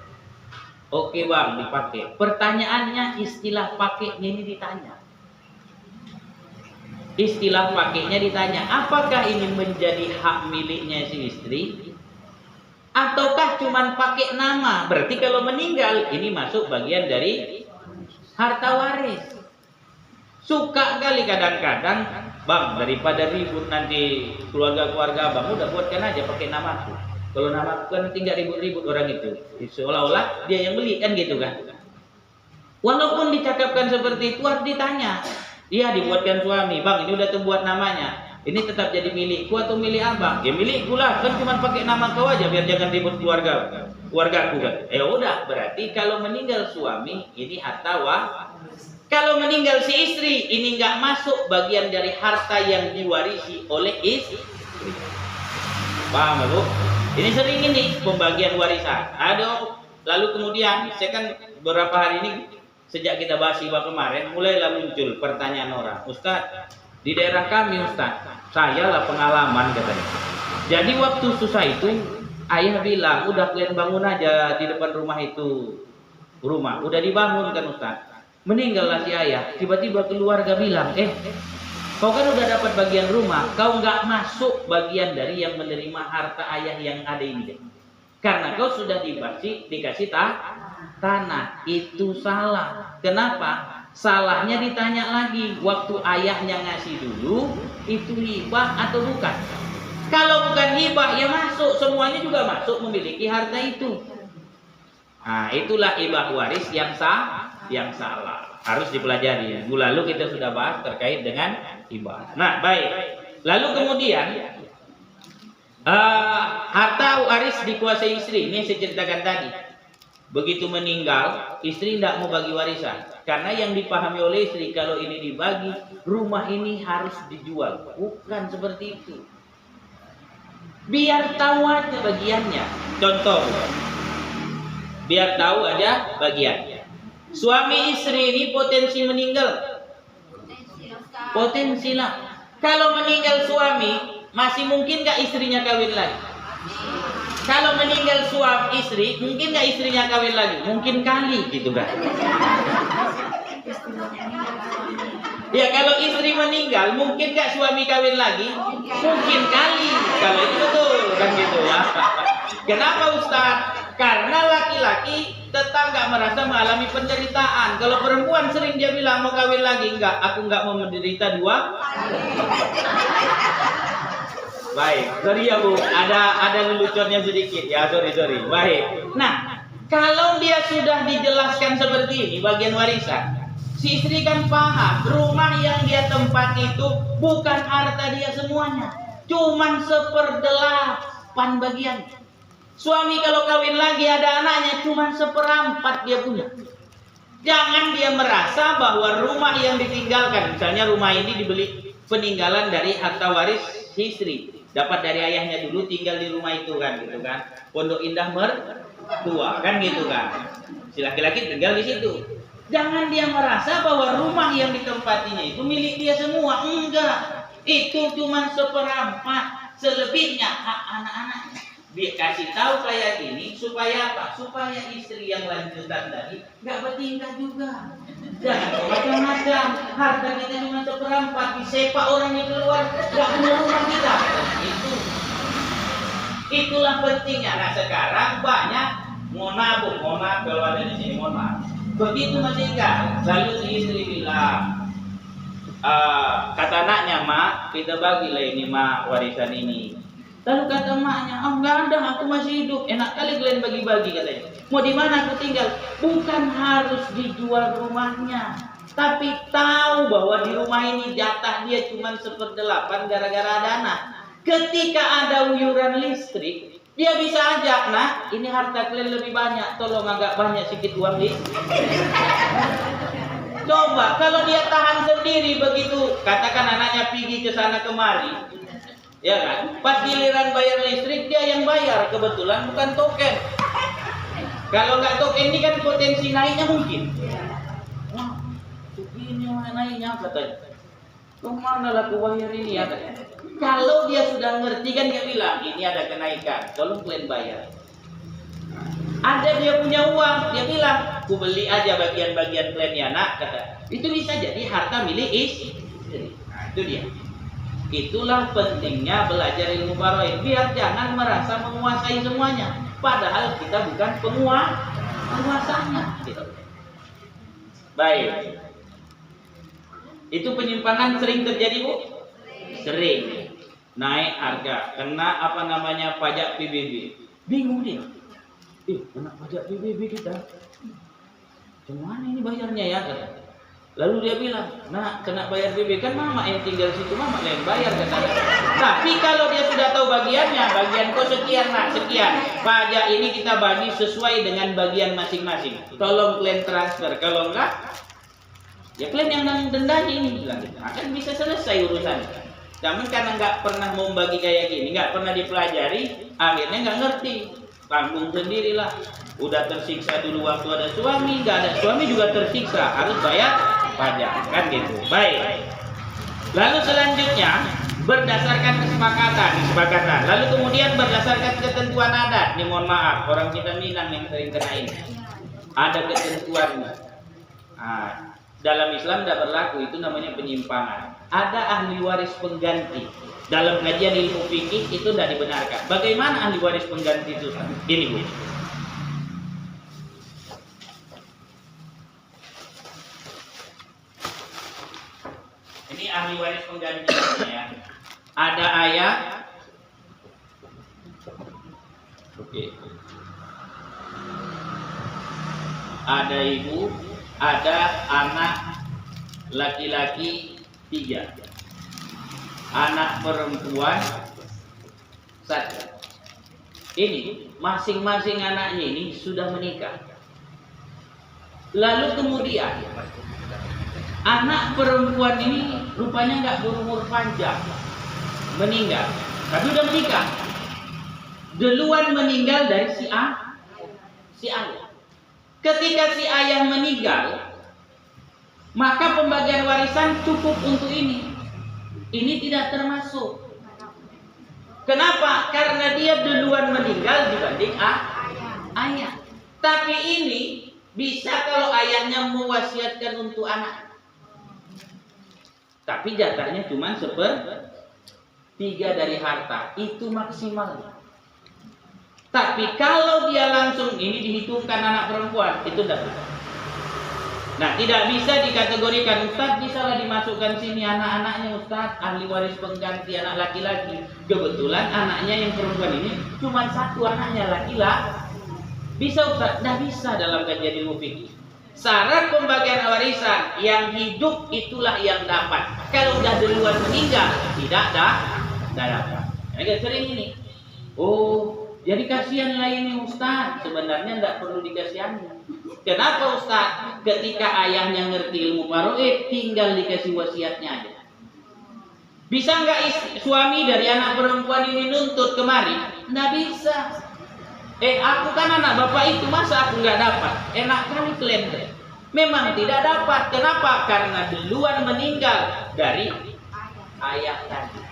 Oke bang, dipakai. Pertanyaannya istilah pakainya ini ditanya. Istilah pakainya ditanya, apakah ini menjadi hak miliknya si istri? Ataukah cuman pakai nama? Berarti kalau meninggal, ini masuk bagian dari harta waris. Suka kali kadang-kadang, bang, daripada ribut nanti keluarga-keluarga bang, udah buatkan aja pakai namaku. Kalau namaku kan tinggal ribut-ribut orang itu. Seolah-olah dia yang beli, kan gitu kan. Walaupun dicakapkan seperti itu, harus ditanya. Iya, dibuatkan suami, bang ini udah terbuat namanya, ini tetap jadi milikku atau milik abang? Ya milikku lah, kan cuma pakai nama kau aja biar jangan ribut keluargaku kan. Udah, berarti kalau meninggal suami ini harta kalau meninggal si istri ini nggak masuk bagian dari harta yang diwarisi oleh istri. Paham Bu? Ini sering ini pembagian warisan. Lalu kemudian saya kan beberapa hari ini sejak kita bahas hibah kemarin, mulailah muncul pertanyaan orang. Ustadz, di daerah kami Ustadz, saya lah pengalaman katanya. Jadi waktu susah itu, ayah bilang, udah kalian bangun aja di depan rumah itu. Rumah, udah dibangun kan Ustadz. Meninggallah si ayah, tiba-tiba keluarga bilang, kau kan udah dapat bagian rumah, kau nggak masuk bagian dari yang menerima harta ayah yang ada ini. Karena kau sudah dikasih tanah. Itu salah. Kenapa? Salahnya ditanya lagi, waktu ayahnya ngasih dulu itu hibah atau bukan? Kalau bukan hibah ya masuk, semuanya juga masuk memiliki harta itu. Nah, itulah hibah waris yang salah. Harus dipelajari. Lalu kita sudah bahas terkait dengan hibah. Nah, baik. Lalu kemudian harta waris dikuasai istri. Ini saya ceritakan tadi. Begitu meninggal, istri tidak mau bagi warisan. Karena yang dipahami oleh istri, kalau ini dibagi, rumah ini harus dijual. Bukan seperti itu. Biar tahu aja bagiannya. Contoh, biar tahu aja bagiannya. Suami istri ini potensi meninggal. Potensi lah. Kalau meninggal suami, masih mungkin gak istrinya kawin lagi? Kalau meninggal suami istri, mungkin gak istrinya kawin lagi? Mungkin kali gitu kan. Ya kalau istri meninggal, mungkin gak suami kawin lagi? Mungkin kali. Kalau itu betul kan gitu ya. Kenapa Ustaz? Karena laki-laki tetap gak merasa mengalami penderitaan. Kalau perempuan sering dia bilang mau kawin lagi, enggak, aku enggak mau menderita dua. Baik, sorry ya Bu, ada leluconnya sedikit ya, sorry. Baik. Nah, kalau dia sudah dijelaskan seperti ini bagian warisan, si istri kan paham rumah yang dia tempati itu bukan harta dia semuanya, cuman 1/8 bagian. Suami kalau kawin lagi ada anaknya cuma 1/4 dia punya. Jangan dia merasa bahwa rumah yang ditinggalkan, misalnya rumah ini dibeli peninggalan dari harta waris istri, dapat dari ayahnya dulu, tinggal di rumah itu kan gitu kan. Pondok Indah mertua kan gitu kan. Si laki-laki tinggal di situ. Jangan dia merasa bahwa rumah yang ditempatinya itu milik dia semua. Enggak. Itu cuma 1/4, selebihnya hak anak-anaknya. Biar kasih tahu kayak gini supaya apa? Supaya istri yang lanjutan tadi nggak bertingkah juga. Jangan macam-macam. Harta kita cuma 1/4, disepak orang yang keluar, nggak punya rumah kita. Itulah pentingnya. Nah sekarang banyak mohon maaf kalau ada di sini mohon maaf. Begitu masih enggak. Lalu si istri bilang, kata anaknya, mak kita bagilah ini mak warisan ini. Lalu kata emaknya, enggak ada, aku masih hidup. Enak kali kalian bagi-bagi katanya. Mau di mana aku tinggal? Bukan harus dijual rumahnya, tapi tahu bahwa di rumah ini jatah dia cuma 1/8 gara-gara ada anak. Ketika ada uyuran listrik, dia bisa ajak, nah ini harta kalian lebih banyak, tolong agak banyak sedikit uang listrik. Coba kalau dia tahan sendiri begitu, katakan anaknya pergi ke sana kemari. Ya kan? Pas giliran bayar listrik dia yang bayar, kebetulan bukan token. Kalau nggak token ini kan potensi naiknya mungkin. Wah, begini naiknya katanya. Kemana lah aku bayar ini ya katanya. Kalau dia sudah ngerti kan dia bilang ini ada kenaikan, tolong kalian bayar. Ada dia punya uang, dia bilang, aku beli aja bagian-bagian kalian ya nak kata. Itu bisa jadi harta milik istri. Nah, itu dia. Itulah pentingnya belajar ilmu faraid, biar jangan merasa menguasai semuanya, padahal kita bukan penguasanya gitu. Baik. Itu penyimpangan sering terjadi Bu? Sering. Naik harga, kena apa namanya pajak PBB. Bingung dia. Kena pajak PBB kita. Gimana ini bayarnya ya kata. Lalu dia bilang, nah kena bayar PBB kan mama yang tinggal situ, mama yang bayar katanya. Tapi kalau dia sudah tahu bagiannya, bagian kau sekian nak sekian, pajak ini kita bagi sesuai dengan bagian masing-masing. Tolong kalian transfer, kalau enggak, ya kalian yang dendanya ini bilang gitu. Akan bisa selesai urusan. Namun karena nggak pernah mau bagi kayak gini, nggak pernah dipelajari, akhirnya nggak ngerti, tanggung sendirilah. Udah tersiksa dulu waktu ada suami, nggak ada suami juga tersiksa, harus bayar pajak kan gitu. Baik. Lalu selanjutnya berdasarkan kesepakatan. Lalu kemudian berdasarkan ketentuan adat. Ini mohon maaf, orang kita Minang yang sering kena ini. Ada ketentuannya. Nah, dalam Islam tidak berlaku, itu namanya penyimpangan. Ada ahli waris pengganti. Dalam kajian ilmu fikih itu tidak dibenarkan. Bagaimana ahli waris pengganti itu? Ini Bu. Ini ahli waris penggantinya ya. Ada ayah. Oke. Ada ibu, ada anak laki-laki 3. Anak perempuan 1. Ini masing-masing anaknya ini sudah menikah. Lalu kemudian anak perempuan ini rupanya nggak berumur panjang, meninggal. Tapi udah menikah. Duluan meninggal dari si ayah. Ketika si ayah meninggal, maka pembagian warisan cukup untuk ini. Ini tidak termasuk. Kenapa? Karena dia duluan meninggal dibanding ayah. Tapi ini bisa kalau ayahnya mewasiatkan untuk anak. Tapi jatahnya cuma 1/3 dari harta. Itu maksimal. Tapi kalau dia langsung, ini dihitungkan anak perempuan, itu tidak bisa. Nah, tidak bisa dikategorikan, Ustaz bisa lah dimasukkan sini anak-anaknya Ustaz, ahli waris pengganti anak laki-laki. Kebetulan anaknya yang perempuan ini cuma satu anaknya laki-laki. Bisa Ustaz? Tidak bisa dalam kajian ilmu fikih. Syarat pembagian warisan yang hidup itulah yang dapat. Kalau udah duluan meninggal, tidak dapat. Agak sering ini. Oh, jadi kasihan lah ini Ustaz. Sebenarnya tidak perlu dikasihani. Kenapa Ustaz? Ketika ayahnya ngerti ilmu faraid, tinggal dikasih wasiatnya aja. Bisa nggak suami dari anak perempuan ini nuntut kemari? Nggak bisa. Aku kan anak bapak itu, masa aku nggak dapat? Enak kali klaim. Memang tidak dapat. Kenapa? Karena duluan meninggal dari ayah tadi.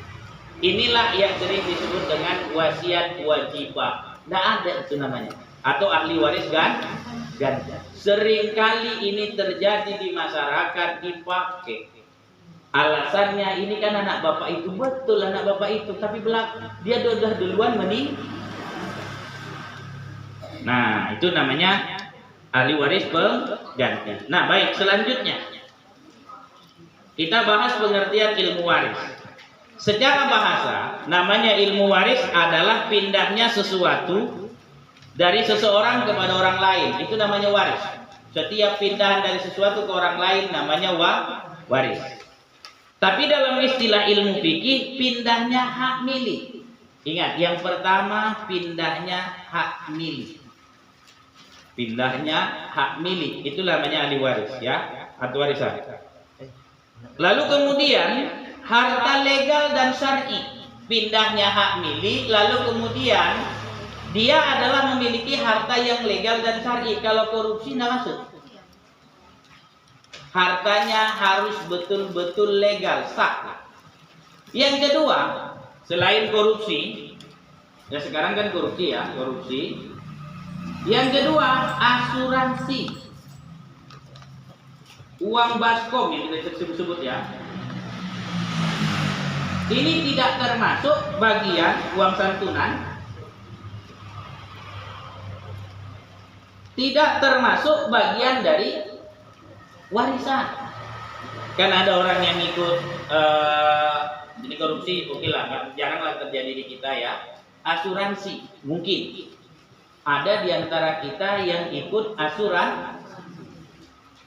Inilah yang sering disebut dengan wasiat wajibah. Tidak ada itu namanya. Atau ahli waris ganda. Seringkali ini terjadi di masyarakat, dipakai. Alasannya ini kan anak bapak itu, betul anak bapak itu, tapi dia sudah duluan meninggal. Nah, itu namanya ahli waris pengganti. Nah, baik, selanjutnya kita bahas pengertian ilmu waris. Secara bahasa, namanya ilmu waris adalah pindahnya sesuatu dari seseorang kepada orang lain. Itu namanya waris. Setiap pindahan dari sesuatu ke orang lain namanya waris. Tapi dalam istilah ilmu fikih, pindahnya hak milik. Ingat, yang pertama pindahnya hak milik. Pindahnya hak milik. Itu namanya ahli waris, ya, atau warisan. Lalu kemudian harta legal dan syar'i, pindahnya hak milik. Lalu kemudian dia adalah memiliki harta yang legal dan syar'i. Kalau korupsi tidak masuk. Hartanya harus betul-betul legal, sah. Yang kedua, selain korupsi, ya sekarang kan korupsi ya, korupsi. Yang kedua, asuransi. Uang baskom yang kita sebut-sebut ya. Ini tidak termasuk bagian uang santunan. Tidak termasuk bagian dari warisan. Kan ada orang yang ikut jadi korupsi, oke lah, jaranglah terjadi di kita ya. Asuransi, mungkin ada di antara kita yang ikut asuransi.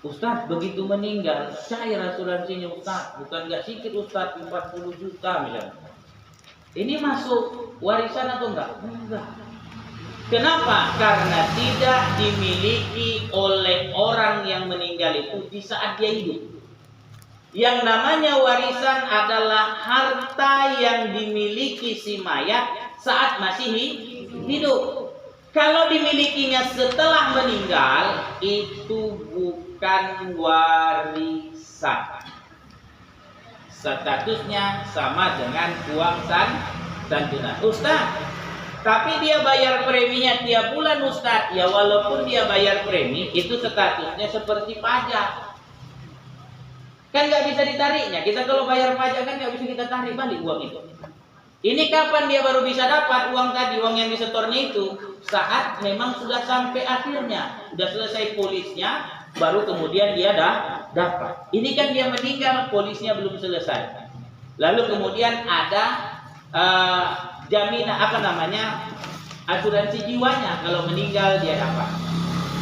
Ustaz begitu meninggal, cair asuransinya Ustaz, bukan nggak sedikit Ustaz, 40 juta misalnya. Ini masuk warisan atau enggak? Enggak. Kenapa? Karena tidak dimiliki oleh orang yang meninggal itu di saat dia hidup. Yang namanya warisan adalah harta yang dimiliki si mayat saat masih hidup. Kalau dimilikinya setelah meninggal, itu bukan warisan. Statusnya sama dengan uang santunan. Ustaz, tapi dia bayar preminya tiap bulan Ustaz. Ya walaupun dia bayar premi, itu statusnya seperti pajak. Kan nggak bisa ditariknya. Kita kalau bayar pajak kan nggak bisa kita tarik balik uang itu. Ini kapan dia baru bisa dapat uang tadi, uang yang disetornya itu? Saat memang sudah sampai akhirnya, sudah selesai polisnya, baru kemudian dia dapat. Ini kan dia meninggal, polisnya belum selesai. Lalu kemudian ada jaminan asuransi jiwanya, kalau meninggal dia dapat.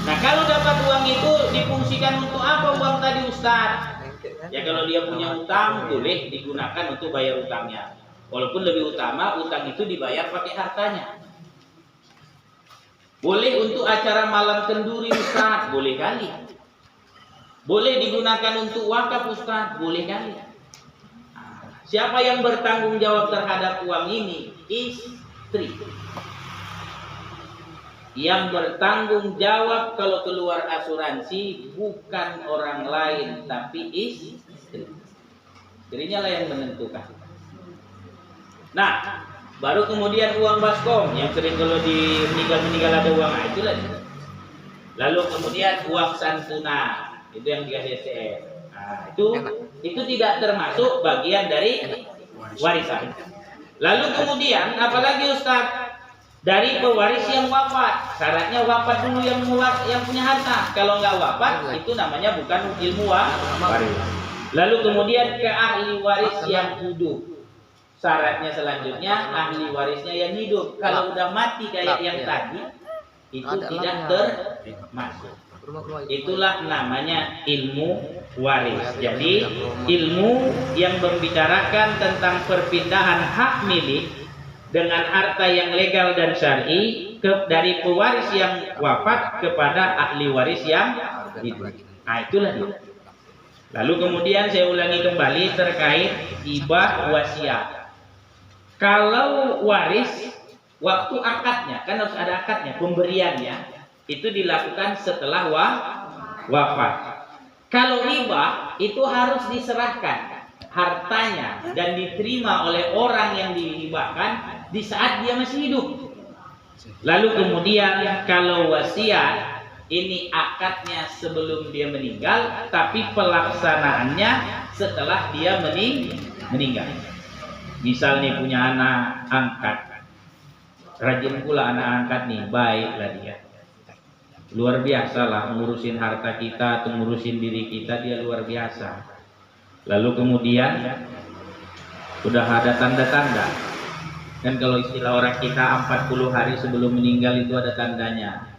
Nah, kalau dapat uang itu difungsikan untuk apa uang tadi Ustaz? Ya kalau dia punya utang boleh digunakan untuk bayar utangnya. Walaupun lebih utama utang itu dibayar pakai hartanya. Boleh untuk acara malam kenduri Ustaz, boleh kali. Boleh digunakan untuk wakaf Ustaz, boleh kali. Siapa yang bertanggung jawab terhadap uang ini? Istri. yang bertanggung jawab kalau keluar asuransi bukan orang lain tapi istri. Istrinya lah yang menentukan. Nah, baru kemudian uang baskom yang sering kalau di meninggal ada uang, nah, itulah. Lalu kemudian uang santunan itu yang dikasih SCR. Nah, itu tidak termasuk bagian dari warisan. Lalu kemudian apalagi Ustaz? Dari pewaris yang wafat, syaratnya wafat dulu yang punya harta. Kalau nggak wafat, itu namanya bukan ilmu waris. Lalu kemudian ke ahli waris yang hidup. Syaratnya selanjutnya ahli warisnya yang hidup. Kalau udah mati kayak yang tadi, itu tidak termasuk. Itulah namanya ilmu waris. Jadi ilmu yang membicarakan tentang perpindahan hak milik dengan harta yang legal dan syar'i dari pewaris yang wafat kepada ahli waris yang hidup. Nah, itulah dia. Lalu kemudian saya ulangi kembali terkait hibah wasiat. Kalau waris waktu akadnya, kan harus ada akadnya, pemberiannya itu dilakukan setelah wafat. Kalau hibah itu harus diserahkan hartanya dan diterima oleh orang yang dihibahkan di saat dia masih hidup. Lalu kemudian kalau wasiat ini akadnya sebelum dia meninggal, tapi pelaksanaannya setelah dia meninggal. Misal nih punya anak angkat, rajin pula anak angkat nih, baiklah dia. Luar biasa lah ngurusin harta kita atau ngurusin diri kita, dia luar biasa. Lalu kemudian udah ada tanda-tanda. Dan kalau istilah orang kita 40 hari sebelum meninggal itu ada tandanya.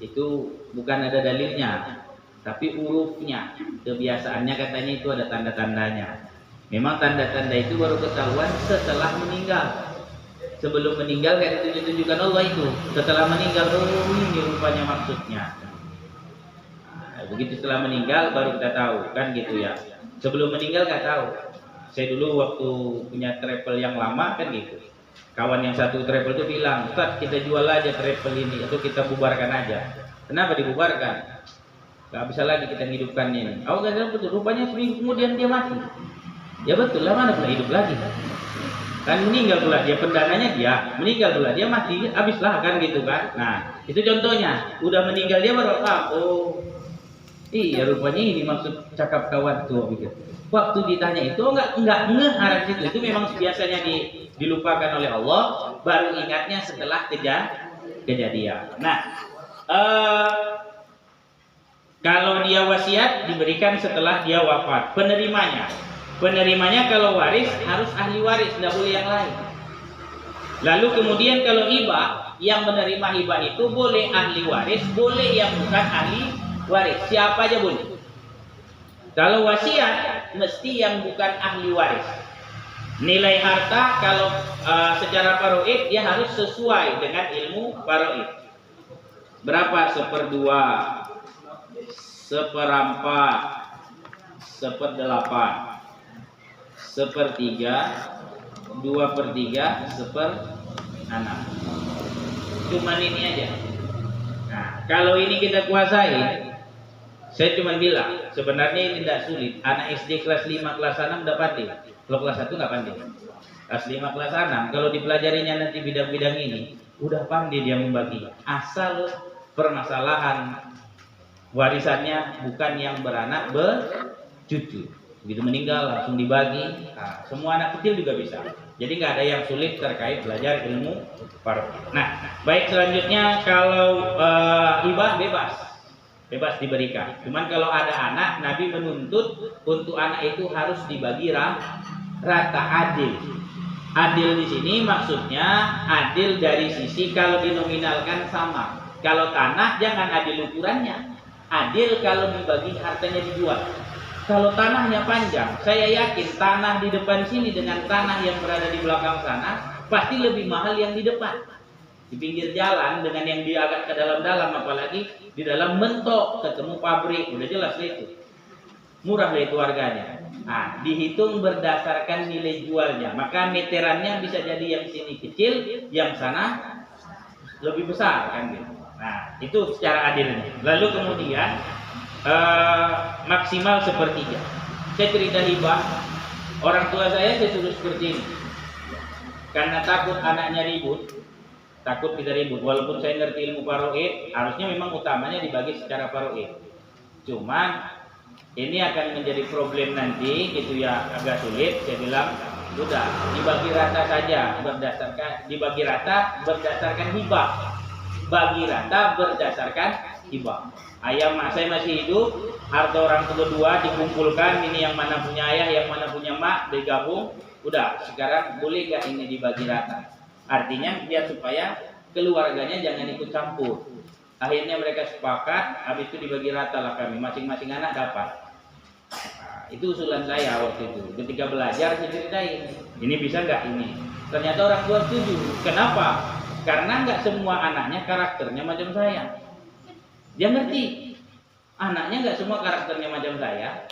Itu bukan ada dalilnya, tapi urufnya, kebiasaannya katanya itu ada tanda-tandanya. Memang tanda-tanda itu baru ketahuan setelah meninggal. Sebelum meninggal kayak ditunjukkan Allah itu. Setelah meninggal, oh ini rupanya maksudnya. Nah, begitu setelah meninggal baru kita tahu, kan gitu ya. Sebelum meninggal nggak tahu. Saya dulu waktu punya travel yang lama kan gitu. Kawan yang satu travel itu bilang, Ustaz kita jual aja travel ini atau kita bubarkan aja. Kenapa dibubarkan? Gak bisa lagi kita hidupkan ini. Awak gak betul, rupanya seminggu kemudian dia mati. Ya betul lah, mana pula hidup lagi. Kan meninggal pula dia, pendananya dia, meninggal pula dia mati, habislah kan gitu kan. Nah itu contohnya, udah meninggal dia baru oh iya rupanya ini maksud cakap kawan tuh gitu. Waktu ditanya itu enggak ngeh arah situ. Itu memang biasanya dilupakan oleh Allah, baru ingatnya setelah kejadian. Nah, kalau dia wasiat diberikan setelah dia wafat. Penerimanya kalau waris harus ahli waris, tidak boleh yang lain. Lalu kemudian kalau hibah, yang menerima hibah itu boleh ahli waris, boleh yang bukan ahli waris. Siapa aja boleh. Kalau wasiat mesti yang bukan ahli waris. Nilai harta kalau secara faraid dia harus sesuai dengan ilmu faraid. Berapa? 1/2, 1/4, 1/8, 1/3, 2/3, 1/6. Cuman ini aja. Nah, kalau ini kita kuasai, saya cuma bilang sebenarnya ini tidak sulit. Anak SD kelas 5, kelas 6 udah pandai. Kalau kelas 1 nggak pandai. Kelas 5, kelas 6 kalau dipelajarinya nanti bidang-bidang ini udah pandai dia membagi. Asal permasalahan warisannya bukan yang beranak bercucu. Begitu meninggal langsung dibagi. Nah, semua anak kecil juga bisa. Jadi nggak ada yang sulit terkait belajar ilmu faraid. Nah, baik selanjutnya kalau hibah bebas diberikan. Cuman kalau ada anak, Nabi menuntut untuk anak itu harus dibagi rata, adil. Adil di sini maksudnya adil dari sisi kalau dinominalkan sama. Kalau tanah jangan adil ukurannya. Adil kalau dibagi hartanya dijual. Kalau tanahnya panjang, saya yakin tanah di depan sini dengan tanah yang berada di belakang sana pasti lebih mahal yang di depan. Di pinggir jalan dengan yang di agak ke dalam-dalam, apalagi di dalam mentok ketemu pabrik, udah jelas itu. Murah lah itu harganya. Nah, dihitung berdasarkan nilai jualnya. Maka meterannya bisa jadi yang sini kecil, yang sana lebih besar kan gitu. Nah, itu secara adilnya. Lalu kemudian maksimal sepertiga. Saya cerita hibah, orang tua saya suruh seperti ini. Karena takut anaknya ribut, takut kita ribut. Walaupun saya ngerti ilmu paroid, harusnya memang utamanya dibagi secara paroid. Cuman ini akan menjadi problem nanti, gitu ya, agak sulit. Saya bilang, udah dibagi rata saja, dibagi rata berdasarkan hibah, bagi rata berdasarkan hibah. Ayah mak saya masih hidup, harta orang kedua dikumpulkan, ini yang mana punya ayah, yang mana punya mak, digabung. Udah, sekarang boleh gak ini dibagi rata? Artinya biar supaya keluarganya jangan ikut campur. Akhirnya mereka sepakat, habis itu dibagi rata lah kami, masing-masing anak dapat. Nah, itu usulan saya waktu itu. Ketika belajar saya ceritain, ini bisa nggak ini? Ternyata orang tua setuju. Kenapa? Karena nggak semua anaknya karakternya macam saya. Dia ngerti, anaknya nggak semua karakternya macam saya.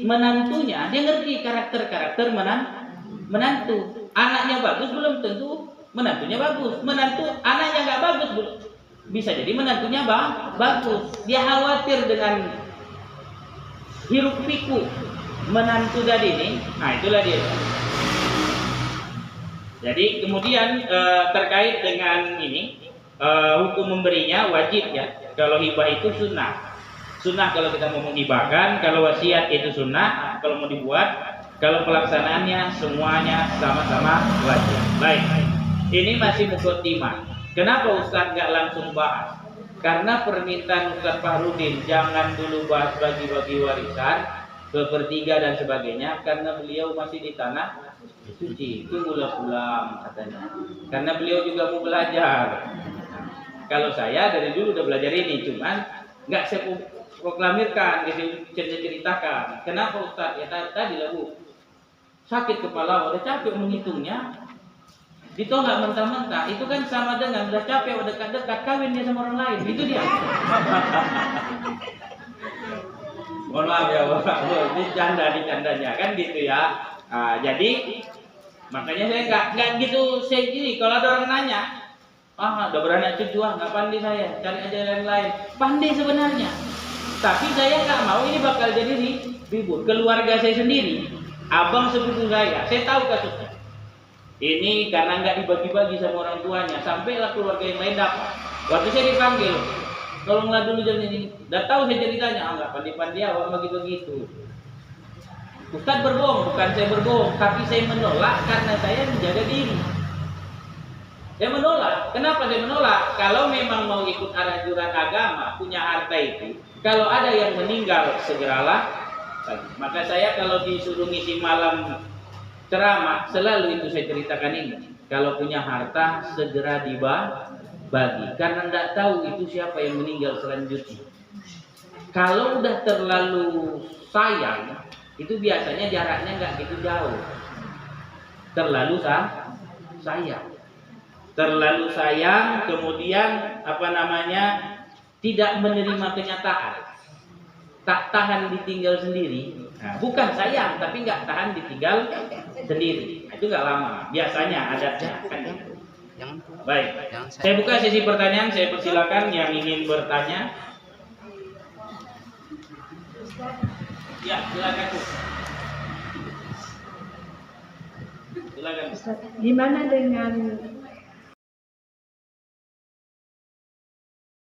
Menantunya dia ngerti karakter menantu. Anaknya bagus belum tentu menantunya bagus. Menantu anaknya nggak bagus belum, bisa jadi menantunya bagus. Dia khawatir dengan hiruk pikuk menantu tadi ini. Nah, itulah dia. Jadi kemudian terkait dengan ini, hukum memberinya wajib ya. Kalau hibah itu sunnah. Sunnah kalau kita mau menghibahkan, kalau wasiat itu sunnah, kalau mau dibuat. Kalau pelaksanaannya semuanya sama-sama wajib. Baik, ini masih mukadimah. Kenapa Ustaz nggak langsung bahas? Karena permintaan Ustaz Fahrudin jangan dulu bahas bagi-bagi warisan, sepertiga dan sebagainya, karena beliau masih di tanah suci. Tunggulah pulang katanya. Karena beliau juga mau belajar. Kalau saya dari dulu udah belajar ini, cuman nggak saya proklamirkan, saya ceritakan. Kenapa Ustaz? Ya tadi lah Bu, sakit kepala, udah capek menghitungnya, ditolak mentah-mentah. Itu kan sama dengan udah capek, udah dekat-dekat kawin dia sama orang lain. Itu dia. Mohon maaf ya Bapak, ini candanya kan gitu ya. Jadi makanya saya nggak gitu. Saya gini, kalau ada orang nanya, udah beranak cucu, nggak pandai saya, cari aja yang lain. Pandai sebenarnya, tapi saya nggak mau ini bakal jadi ribut. Keluarga saya sendiri, abang sepupu saya tahu kasusnya. Ini karena nggak dibagi-bagi sama orang tuanya, sampailah keluarga yang lain dapat. Waktu saya dipanggil, tolonglah dulu jam ini. Udah tahu saya ceritanya, nggak pandai-pandai awak begitu. Ustaz berbohong, bukan saya berbohong, tapi saya menolak karena saya menjaga diri. Saya menolak. Kenapa saya menolak? Kalau memang mau ikut anjuran agama, punya harta itu, kalau ada yang meninggal segeralah. Maka saya kalau disuruh ngisi malam ceramah, selalu itu saya ceritakan ini. Kalau punya harta segera dibagi, karena tidak tahu itu siapa yang meninggal selanjutnya. Kalau udah terlalu sayang, itu biasanya jaraknya nggak gitu jauh. Terlalu sayang, kemudian tidak menerima kenyataan, tak tahan ditinggal sendiri. Nah, bukan sayang, tapi nggak tahan ditinggal sendiri. Itu nggak lama. Biasanya adatnya kan gitu. Baik, saya buka sesi pertanyaan. Saya persilakan yang ingin bertanya. Ya, silakan. Gimana dengan